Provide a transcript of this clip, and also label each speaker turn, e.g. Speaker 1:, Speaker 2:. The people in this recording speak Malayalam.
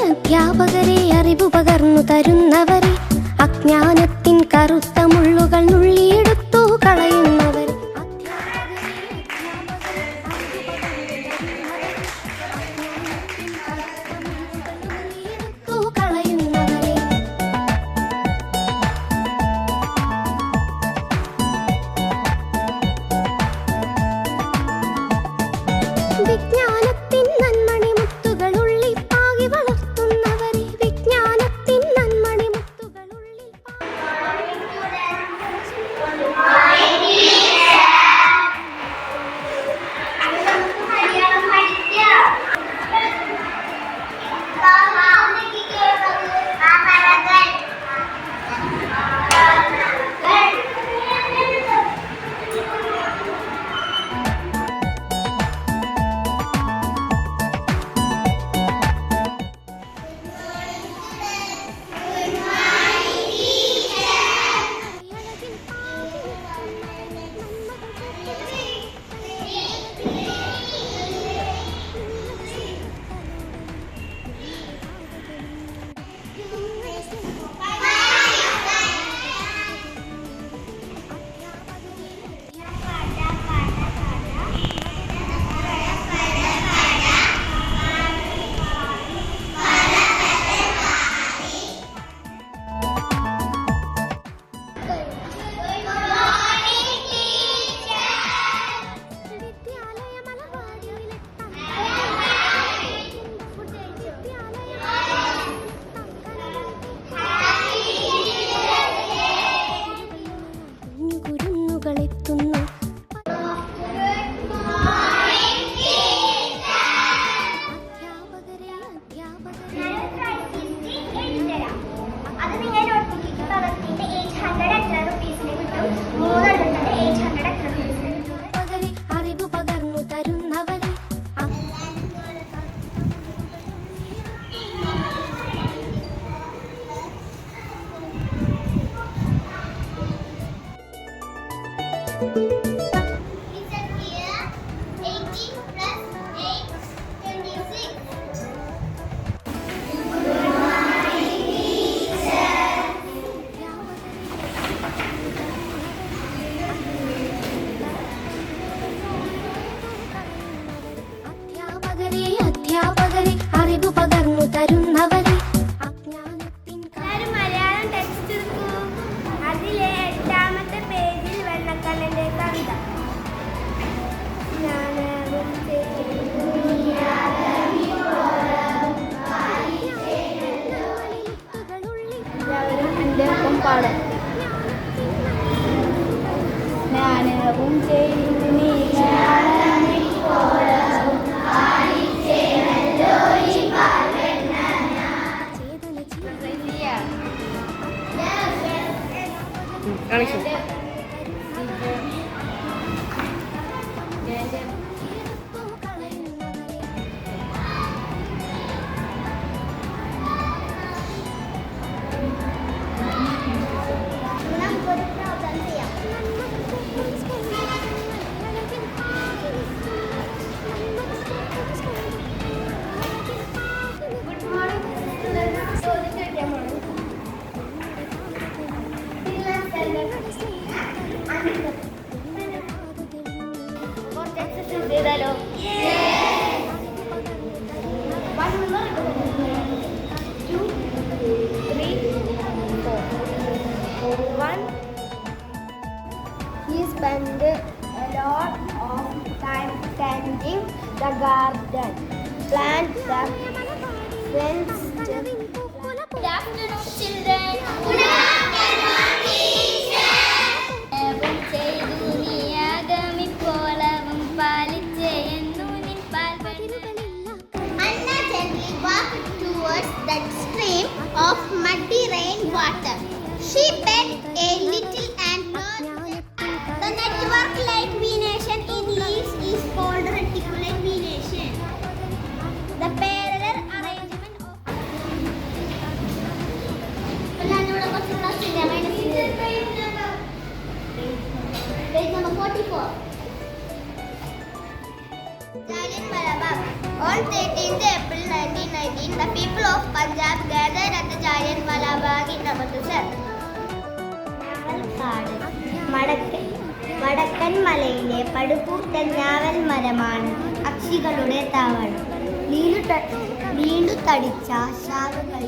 Speaker 1: അധ്യാപകരെ അറിവ് പകർന്നു തരുന്നവരെ അജ്ഞാനത്തിൻ കറുത്ത മുള്ളുകൾ നുള്ളിയെടുത്തു കളയുന്നവരെ വിജ്ഞാനത്തിൻ നന്മണി മുത്തുകൾ ഉള്ളിൽ പാകി വളർത്തുന്നവരെ വിജ്ഞാനത്തിൻ നന്മണി മുത്തുകൾ ഉള്ളിൽ കുരുന്നുകളെത്തുന്നു അറിവ് പകർന്നു തരുന്നവരെ അധ്യാപകരെ അറിവ് പകർന്നു തരുന്നവരെ അജ്ഞാനത്തിൻ
Speaker 2: മലയാളം ടെക്സ്റ്റ് എടുക്കൂ. അതിലെ 8ാമത്തെ പേജിൽ വെള്ളക്കണ്ണന്റെ കവിത.
Speaker 3: എൻ്റെ ഒപ്പം പാടും. ജ്ഞാനവും ചെയ്തു നീ
Speaker 2: ചെയ്താലോ?
Speaker 3: He spent a lot of time tending the garden, plant the fence.
Speaker 2: Good afternoon, children. Good afternoon, teacher. Evam ചെയ്തു നീയാഗമിപ്പോളവും പാലിച്ചെന്നു നിൻ പാൽവെണ്ണ. Anna gently walked towards that stream of muddy rain water. She bent a little and the network like venation in leaves is called reticulate venation. The parallel arrangement of page number 44. Giant Ballabab. On 13th April 1919, the people of Punjab gathered at the Jallianwala Bagh in Amritsar. വടക്കൻ മലയിലെ പടുകൂറ്റ ഞാവൽ മരമാണ് പക്ഷികളുടെ താവളം. നീണ്ടു തടിച്ച ശാഖകൾ